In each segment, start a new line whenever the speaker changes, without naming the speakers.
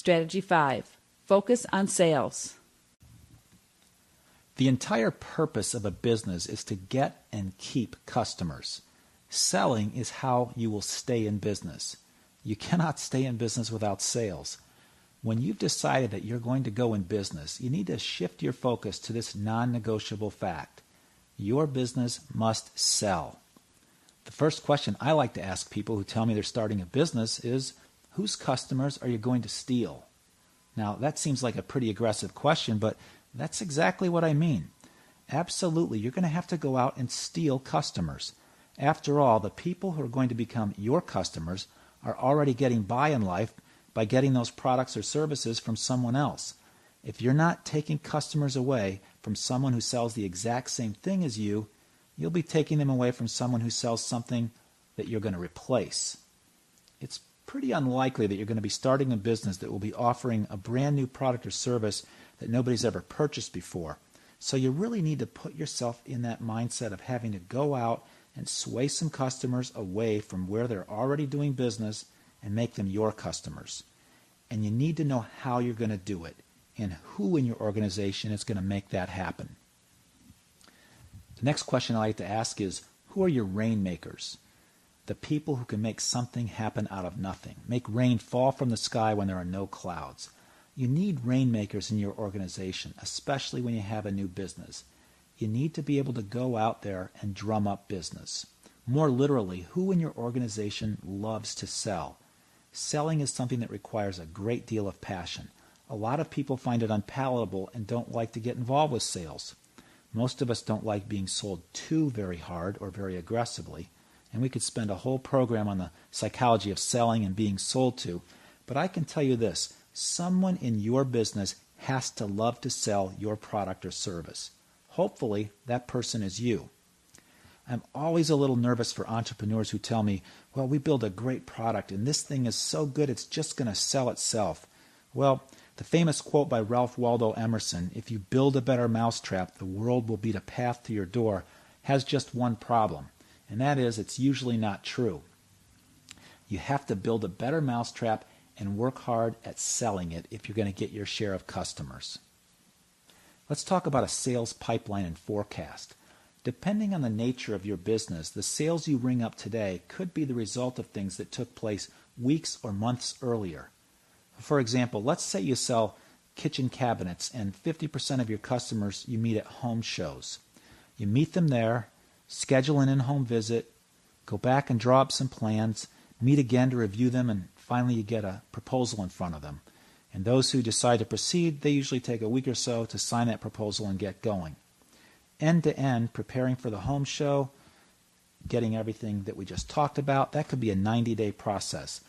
Strategy 5. Focus on sales.
The entire purpose of a business is to get and keep customers. Selling is how you will stay in business. You cannot stay in business without sales. When you've decided that you're going to go in business, you need to shift your focus to this non-negotiable fact. Your business must sell. The first question I like to ask people who tell me they're starting a business is, whose customers are you going to steal? Now, that seems like a pretty aggressive question, but that's exactly what I mean. Absolutely, you're going to have to go out and steal customers. After all, the people who are going to become your customers are already getting by in life by getting those products or services from someone else. If you're not taking customers away from someone who sells the exact same thing as you, you'll be taking them away from someone who sells something that you're going to replace. It's pretty unlikely that you're going to be starting a business that will be offering a brand new product or service that nobody's ever purchased before. So you really need to put yourself in that mindset of having to go out and sway some customers away from where they're already doing business and make them your customers. And you need to know how you're going to do it and who in your organization is going to make that happen. The next question I like to ask is, who are your rainmakers? The people who can make something happen out of nothing, make rain fall from the sky when there are no clouds. You need rainmakers in your organization, especially when you have a new business. You need to be able to go out there and drum up business. More literally, who in your organization loves to sell? Selling is something that requires a great deal of passion. A lot of people find it unpalatable and don't like to get involved with sales. Most of us don't like being sold to very hard or very aggressively, and we could spend a whole program on the psychology of selling and being sold to, but I can tell you this, someone in your business has to love to sell your product or service. Hopefully, that person is you. I'm always a little nervous for entrepreneurs who tell me, well, we build a great product and this thing is so good it's just going to sell itself. Well, the famous quote by Ralph Waldo Emerson, if you build a better mousetrap, the world will beat a path to your door, has just one problem, and that is it's usually not true. You have to build a better mousetrap and work hard at selling it if you're going to get your share of customers. Let's talk about a sales pipeline and forecast. Depending on the nature of your business, the sales you ring up today could be the result of things that took place weeks or months earlier. For example, let's say you sell kitchen cabinets and 50% of your customers you meet at home shows. You meet them there, schedule an in-home visit, go back and draw up some plans, meet again to review them, and finally you get a proposal in front of them. And those who decide to proceed, they usually take a week or so to sign that proposal and get going. End to end, preparing for the home show, getting everything that we just talked about, that could be a 90-day process.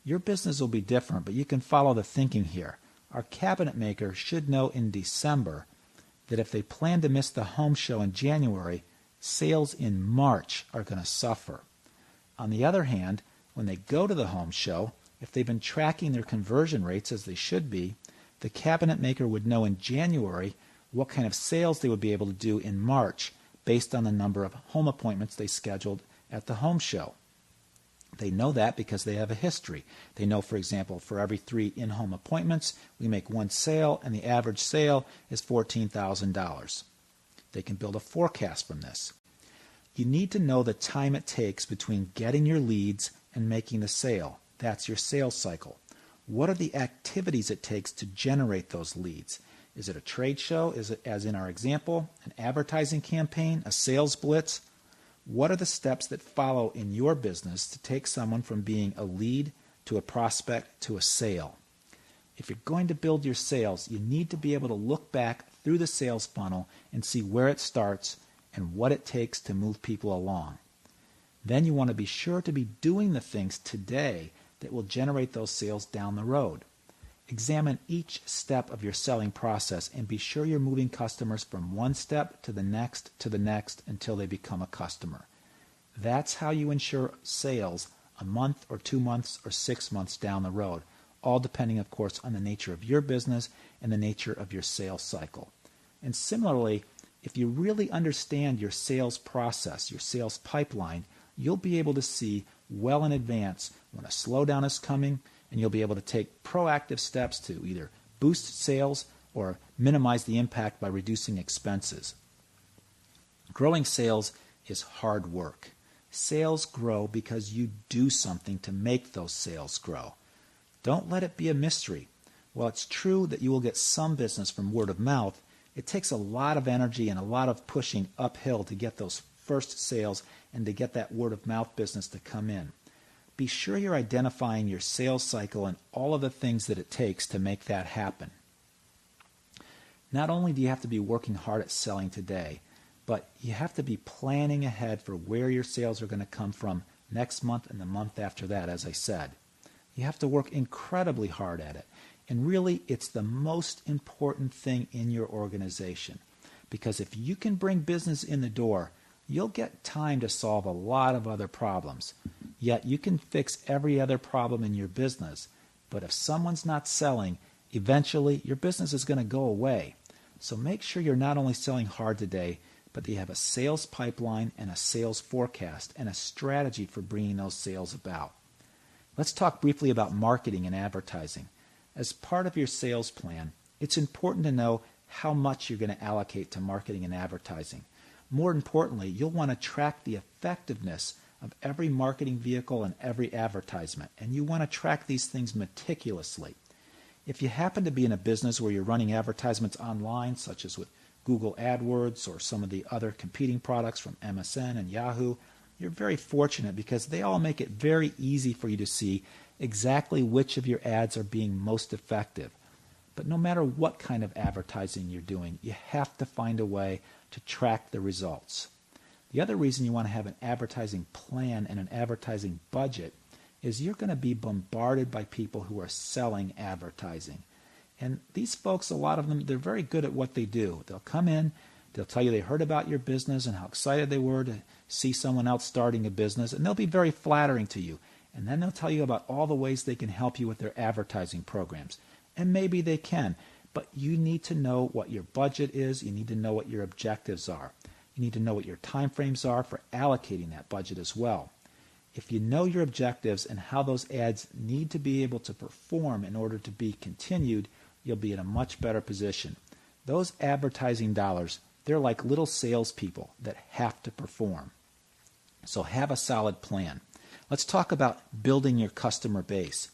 Your business will be different, but you can follow the thinking here. Our cabinet maker should know in December that if they plan to miss the home show in January, sales in March are going to suffer. On the other hand, when they go to the home show, if they've been tracking their conversion rates as they should be, the cabinet maker would know in January what kind of sales they would be able to do in March based on the number of home appointments they scheduled at the home show. They know that because they have a history. They know, for example, for every 3 in-home appointments, we make 1 sale, and the average sale is $14,000. They can build a forecast from this. You need to know the time it takes between getting your leads and making the sale. That's your sales cycle. What are the activities it takes to generate those leads? Is it a trade show? Is it, as in our example, an advertising campaign, a sales blitz? What are the steps that follow in your business to take someone from being a lead to a prospect to a sale? If you're going to build your sales, you need to be able to look back through the sales funnel and see where it starts and what it takes to move people along. Then you want to be sure to be doing the things today that will generate those sales down the road. Examine each step of your selling process and be sure you're moving customers from one step to the next until they become a customer. That's how you ensure sales a month or 2 months or 6 months down the road, all depending, of course, on the nature of your business and the nature of your sales cycle. And similarly, if you really understand your sales process, your sales pipeline, you'll be able to see well in advance when a slowdown is coming and you'll be able to take proactive steps to either boost sales or minimize the impact by reducing expenses. Growing sales is hard work. Sales grow because you do something to make those sales grow. Don't let it be a mystery. While it's true that you will get some business from word of mouth, it takes a lot of energy and a lot of pushing uphill to get those first sales and to get that word of mouth business to come in. Be sure you're identifying your sales cycle and all of the things that it takes to make that happen. Not only do you have to be working hard at selling today, but you have to be planning ahead for where your sales are going to come from next month and the month after that, as I said. You have to work incredibly hard at it. And really, it's the most important thing in your organization. Because if you can bring business in the door, you'll get time to solve a lot of other problems. Yet you can fix every other problem in your business. But if someone's not selling, eventually your business is going to go away. So make sure you're not only selling hard today, but that you have a sales pipeline and a sales forecast and a strategy for bringing those sales about. Let's talk briefly about marketing and advertising. As part of your sales plan, it's important to know how much you're going to allocate to marketing and advertising. More importantly, you'll want to track the effectiveness of every marketing vehicle and every advertisement, and you want to track these things meticulously. If you happen to be in a business where you're running advertisements online, such as with Google AdWords or some of the other competing products from MSN and Yahoo, you're very fortunate because they all make it very easy for you to see exactly which of your ads are being most effective. But no matter what kind of advertising you're doing, you have to find a way to track the results. The other reason you want to have an advertising plan and an advertising budget is you're going to be bombarded by people who are selling advertising. And these folks, a lot of them, they're very good at what they do. They'll come in, they'll tell you they heard about your business and how excited they were to see someone else starting a business, and they'll be very flattering to you. And then they'll tell you about all the ways they can help you with their advertising programs. And maybe they can, but you need to know what your budget is. You need to know what your objectives are. You need to know what your time frames are for allocating that budget as well. If you know your objectives and how those ads need to be able to perform in order to be continued, you'll be in a much better position. Those advertising dollars, they're like little salespeople that have to perform. So have a solid plan. Let's talk about building your customer base.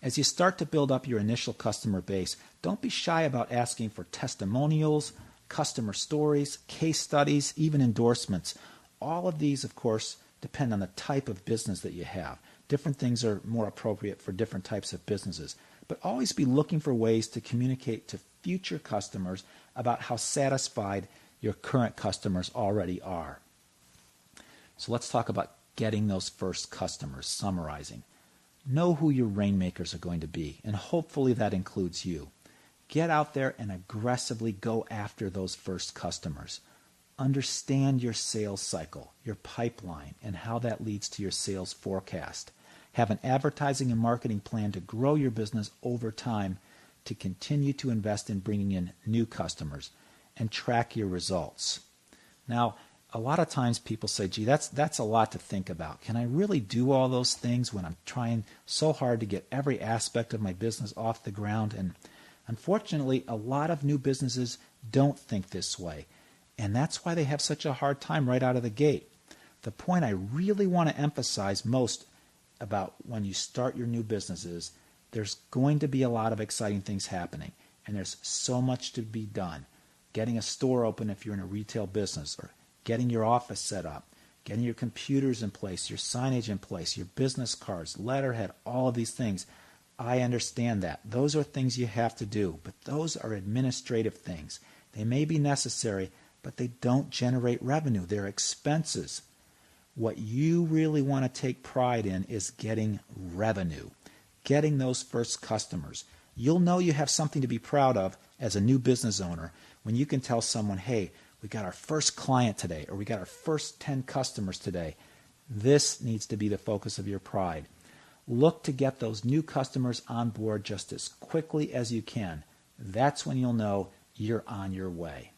As you start to build up your initial customer base, don't be shy about asking for testimonials, customer stories, case studies, even endorsements. All of these, of course, depend on the type of business that you have. Different things are more appropriate for different types of businesses. But always be looking for ways to communicate to future customers about how satisfied your current customers already are. So let's talk about getting those first customers, summarizing. Know who your rainmakers are going to be, and hopefully that includes you. Get out there and aggressively go after those first customers. Understand your sales cycle, your pipeline, and how that leads to your sales forecast. Have an advertising and marketing plan to grow your business over time, to continue to invest in bringing in new customers, and track your results. Now, a lot of times people say, gee, that's a lot to think about. Can I really do all those things when I'm trying so hard to get every aspect of my business off the ground? And unfortunately, a lot of new businesses don't think this way. And that's why they have such a hard time right out of the gate. The point I really want to emphasize most about when you start your new business is there's going to be a lot of exciting things happening. And there's so much to be done. Getting a store open if you're in a retail business, or getting your office set up, getting your computers in place, your signage in place, your business cards, letterhead, all of these things. I understand that. Those are things you have to do, but those are administrative things. They may be necessary, but they don't generate revenue. They're expenses. What you really want to take pride in is getting revenue, getting those first customers. You'll know you have something to be proud of as a new business owner when you can tell someone, hey, we got our first client today, or we got our first 10 customers today. This needs to be the focus of your pride. Look to get those new customers on board just as quickly as you can. That's when you'll know you're on your way.